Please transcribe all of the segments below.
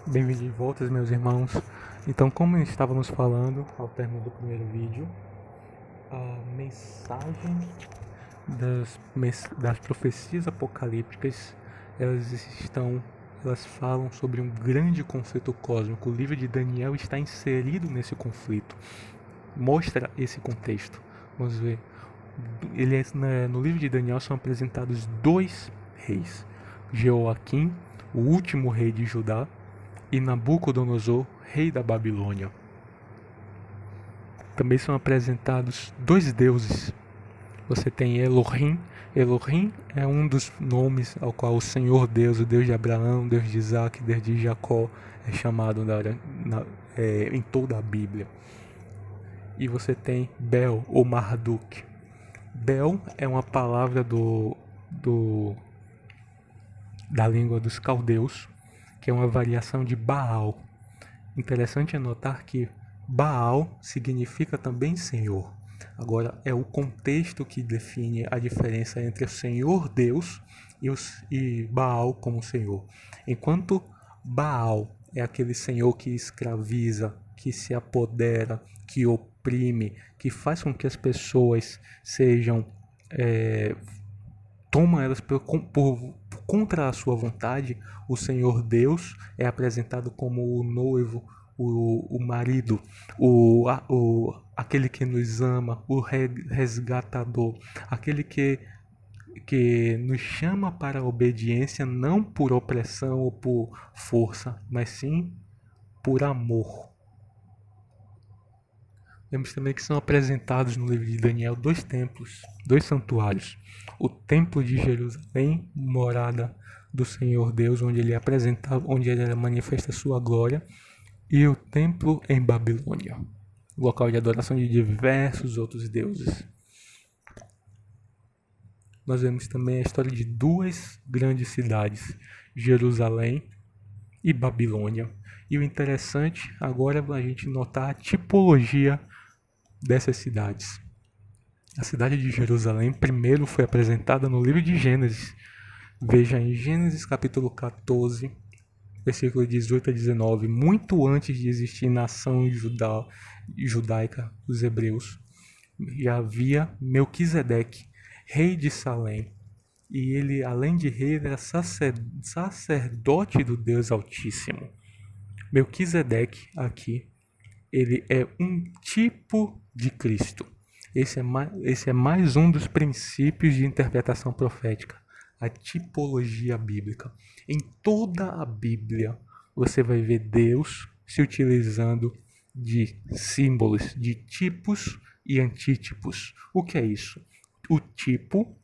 Bem-vindos de volta, meus irmãos. Então, como estávamos falando ao término do primeiro vídeo, a mensagem das profecias apocalípticas, elas falam sobre um grande conflito cósmico. O livro de Daniel está inserido nesse conflito, mostra esse contexto. Vamos ver. No livro de Daniel são apresentados dois reis: Jeoaquim, o último rei de Judá, e Nabucodonosor, rei da Babilônia. Também são apresentados dois deuses. Você tem Elohim. Elohim é um dos nomes ao qual o Senhor Deus, o Deus de Abraão, Deus de Isaac, Deus de Jacó, é chamado em toda a Bíblia. E você tem Bel ou Marduk. Bel é uma palavra da língua dos caldeus, que é uma variação de Baal. Interessante é notar que Baal significa também Senhor. Agora, é o contexto que define a diferença entre o Senhor Deus e Baal como Senhor. Enquanto Baal é aquele Senhor que escraviza, que se apodera, que oprime, que faz com que as pessoas sejam toma elas contra a sua vontade. O Senhor Deus é apresentado como o noivo, o marido, aquele que nos ama, o resgatador, aquele que nos chama para a obediência não por opressão ou por força, mas sim por amor. Vemos também que são apresentados no livro de Daniel dois templos, dois santuários. O templo de Jerusalém, morada do Senhor Deus, onde ele manifesta sua glória, e o templo em Babilônia, local de adoração de diversos outros deuses. Nós vemos também a história de duas grandes cidades, Jerusalém e Babilônia. E o interessante agora é a gente notar a tipologia dessas cidades. A cidade de Jerusalém primeiro foi apresentada no livro de Gênesis. Veja em Gênesis capítulo 14, versículo 18 a 19, muito antes de existir nação judaica, os hebreus, já havia Melquisedeque, rei de Salém. E ele, além de rei, era sacerdote do Deus Altíssimo. Melquisedeque aqui, ele é um tipo de Cristo. Esse é mais um dos princípios de interpretação profética, a tipologia bíblica. Em toda a Bíblia, você vai ver Deus se utilizando de símbolos, de tipos e antítipos. O que é isso? O tipo,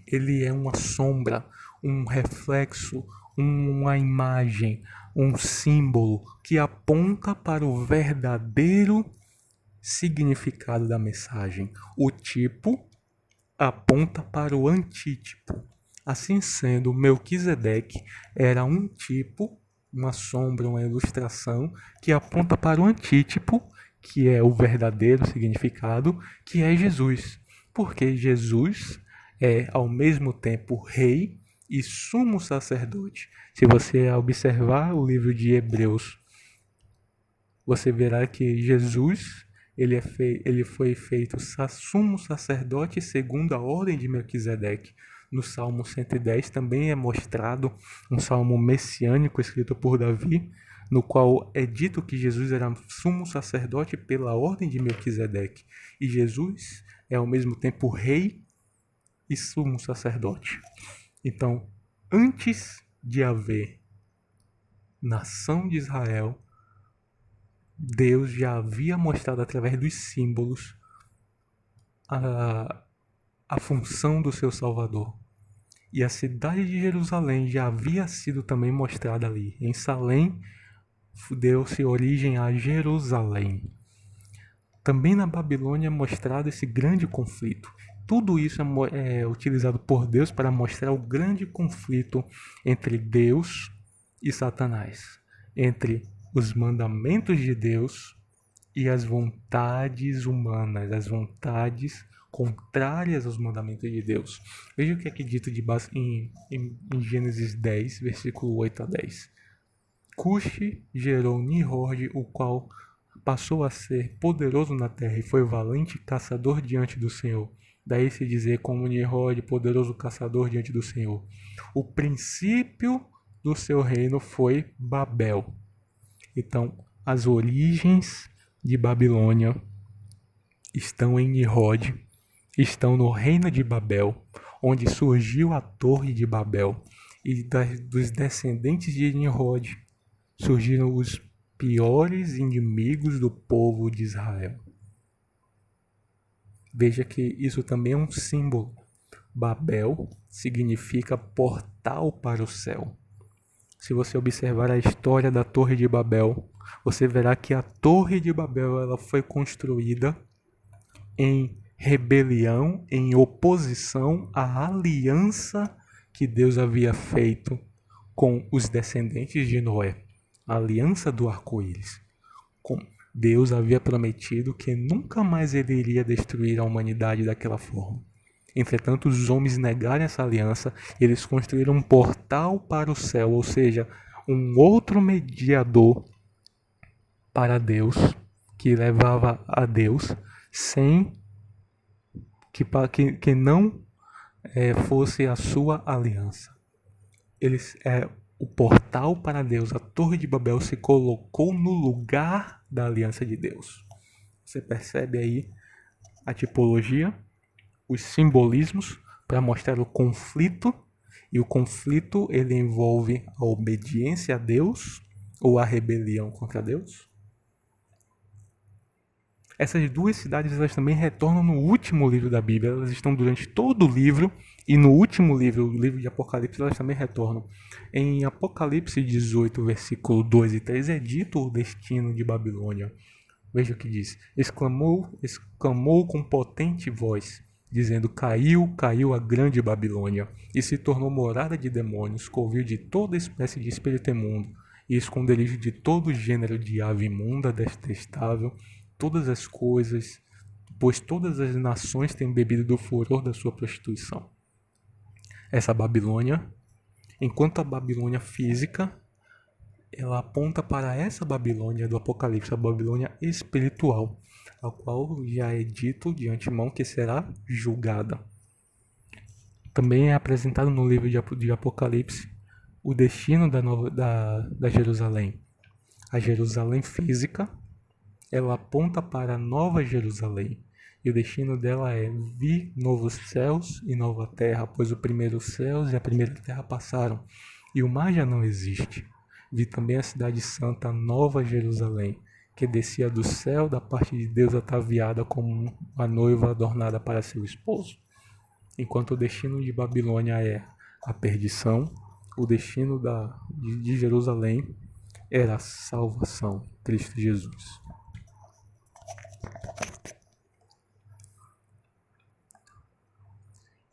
ele é uma sombra, um reflexo, uma imagem, um símbolo que aponta para o verdadeiro significado da mensagem. O tipo aponta para o antítipo. Assim sendo, Melquisedeque era um tipo, uma sombra, uma ilustração que aponta para o antítipo, que é o verdadeiro significado, que é Jesus. Porque Jesus é ao mesmo tempo rei e sumo sacerdote. Se você observar o livro de Hebreus, você verá que Jesus ele foi feito sumo sacerdote segundo a ordem de Melquisedeque. No Salmo 110 também é mostrado um salmo messiânico escrito por Davi, no qual é dito que Jesus era sumo sacerdote pela ordem de Melquisedeque. E Jesus é ao mesmo tempo rei e sumo sacerdote. Então, antes de haver nação de Israel, Deus já havia mostrado através dos símbolos a função do seu Salvador. E a cidade de Jerusalém já havia sido também mostrada ali. Em Salém deu-se origem a Jerusalém. Também na Babilônia é mostrado esse grande conflito. Tudo isso é utilizado por Deus para mostrar o grande conflito entre Deus e Satanás, entre os mandamentos de Deus e as vontades humanas, as vontades contrárias aos mandamentos de Deus. Veja o que é dito em Gênesis 10, versículo 8 a 10. Cuxi gerou Nimrod, o qual passou a ser poderoso na terra e foi valente caçador diante do Senhor. Daí se dizer como Nimrod, poderoso caçador diante do Senhor. O princípio do seu reino foi Babel. Então, as origens de Babilônia estão em Nimrod, estão no reino de Babel, onde surgiu a Torre de Babel, e dos descendentes de Nimrod surgiram os piores inimigos do povo de Israel. Veja que isso também é um símbolo. Babel significa portal para o céu. Se você observar a história da Torre de Babel, você verá que a Torre de Babel ela foi construída em rebelião, em oposição à aliança que Deus havia feito com os descendentes de Noé, a aliança do arco-íris. Deus havia prometido que nunca mais ele iria destruir a humanidade daquela forma. Entretanto, os homens negaram essa aliança e eles construíram um portal para o céu, ou seja, um outro mediador para Deus, que levava a Deus sem que não fosse a sua aliança. O portal para Deus, a Torre de Babel, se colocou no lugar da aliança de Deus. Você percebe aí a tipologia, os simbolismos para mostrar o conflito, e o conflito ele envolve a obediência a Deus ou a rebelião contra Deus. Essas duas cidades elas também retornam no último livro da Bíblia, elas estão durante todo o livro, e no último livro, o livro de Apocalipse, elas também retornam. Em Apocalipse 18, versículo 2 e 3, é dito o destino de Babilônia. Veja o que diz: exclamou com potente voz, dizendo: caiu a grande Babilônia, e se tornou morada de demônios, covil de toda espécie de espírito imundo, e esconderijo de todo gênero de ave imunda, detestável, todas as coisas, pois todas as nações têm bebido do furor da sua prostituição. Essa Babilônia, enquanto a Babilônia física, ela aponta para essa Babilônia do Apocalipse, a Babilônia espiritual, a qual já é dito de antemão que será julgada. Também é apresentado no livro de Apocalipse o destino da Jerusalém. A Jerusalém física, ela aponta para a nova Jerusalém. E o destino dela é: vi novos céus e nova terra, pois os primeiros céus e a primeira terra passaram, e o mar já não existe. Vi também a cidade santa, Nova Jerusalém, que descia do céu da parte de Deus, ataviada como uma noiva adornada para seu esposo. Enquanto o destino de Babilônia é a perdição, o destino de Jerusalém era a salvação, Cristo Jesus.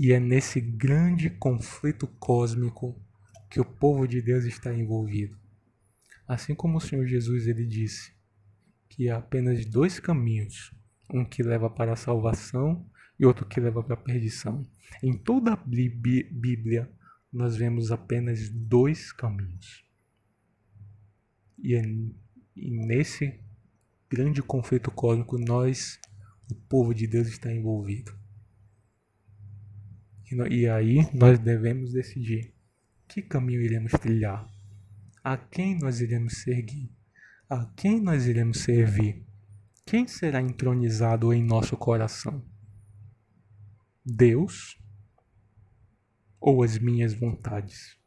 E é nesse grande conflito cósmico que o povo de Deus está envolvido. Assim como o Senhor Jesus ele disse que há apenas dois caminhos, um que leva para a salvação e outro que leva para a perdição. Em toda a Bíblia nós vemos apenas dois caminhos. E nesse grande conflito cósmico o povo de Deus está envolvido. E aí nós devemos decidir que caminho iremos trilhar, a quem nós iremos seguir, a quem nós iremos servir, quem será entronizado em nosso coração, Deus ou as minhas vontades?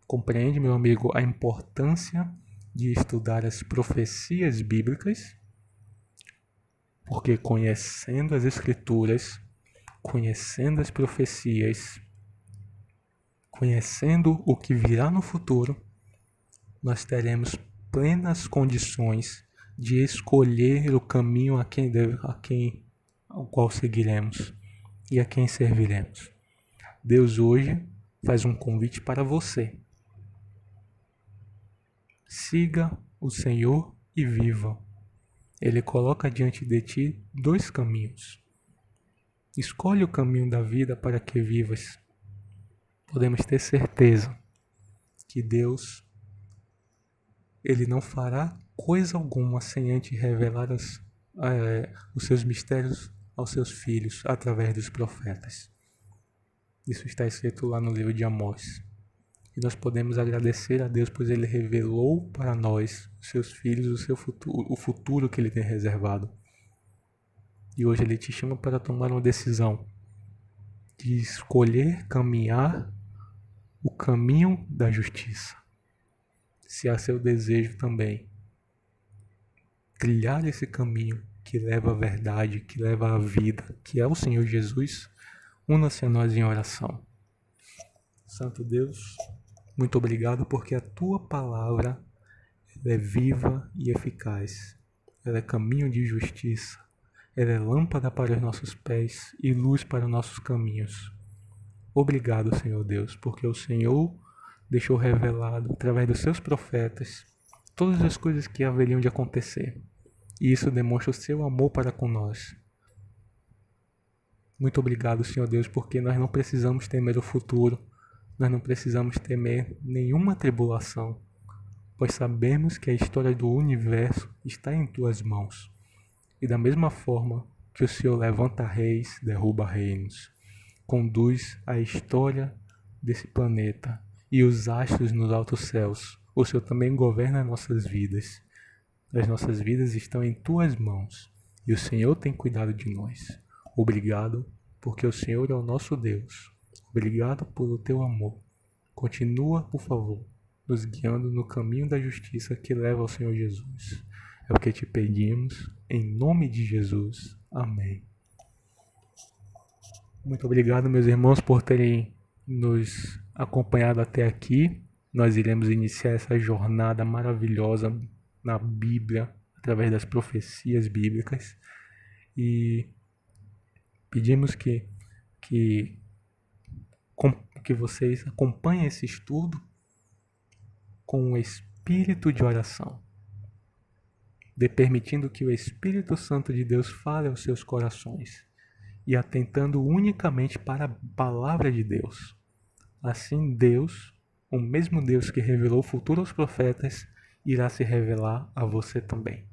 Compreende, meu amigo, a importância de estudar as profecias bíblicas, porque conhecendo as Escrituras, conhecendo as profecias, conhecendo o que virá no futuro, nós teremos plenas condições de escolher o caminho ao qual seguiremos e a quem serviremos. Deus hoje faz um convite para você. Siga o Senhor e viva. Ele coloca diante de ti dois caminhos. Escolhe o caminho da vida para que vivas. podemos ter certeza que Deus, Ele não fará coisa alguma sem antes revelar os seus mistérios aos seus filhos através dos profetas. Isso está escrito lá no livro de Amós. E nós podemos agradecer a Deus, pois Ele revelou para nós, os seus filhos, o futuro que Ele tem reservado. E hoje Ele te chama para tomar uma decisão de escolher caminhar o caminho da justiça. Se há seu desejo também, trilhar esse caminho que leva à verdade, que leva à vida, que é o Senhor Jesus, una-se a nós em oração. Santo Deus, muito obrigado porque a Tua palavra é viva e eficaz. Ela é caminho de justiça. Ela é lâmpada para os nossos pés e luz para os nossos caminhos. Obrigado, Senhor Deus, porque o Senhor deixou revelado através dos seus profetas todas as coisas que haveriam de acontecer. E isso demonstra o seu amor para com nós. Muito obrigado, Senhor Deus, porque nós não precisamos temer o futuro. Nós não precisamos temer nenhuma tribulação, pois sabemos que a história do universo está em Tuas mãos. E da mesma forma que o Senhor levanta reis, derruba reinos, conduz a história desse planeta e os astros nos altos céus, o Senhor também governa nossas vidas. As nossas vidas estão em Tuas mãos e o Senhor tem cuidado de nós. Obrigado, porque o Senhor é o nosso Deus. Obrigado pelo Teu amor. Continua, por favor, nos guiando no caminho da justiça que leva ao Senhor Jesus. É o que te pedimos, em nome de Jesus. Amém. Muito obrigado, meus irmãos, por terem nos acompanhado até aqui. Nós iremos iniciar essa jornada maravilhosa na Bíblia, através das profecias bíblicas. E pedimos que vocês acompanhem esse estudo com um espírito de oração, permitindo que o Espírito Santo de Deus fale aos seus corações e atentando unicamente para a palavra de Deus. Assim, Deus, o mesmo Deus que revelou o futuro aos profetas, irá se revelar a você também.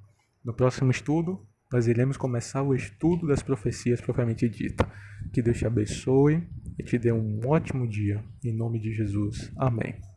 No próximo estudo, nós iremos começar o estudo das profecias propriamente dita. Que Deus te abençoe e te dê um ótimo dia. Em nome de Jesus. Amém.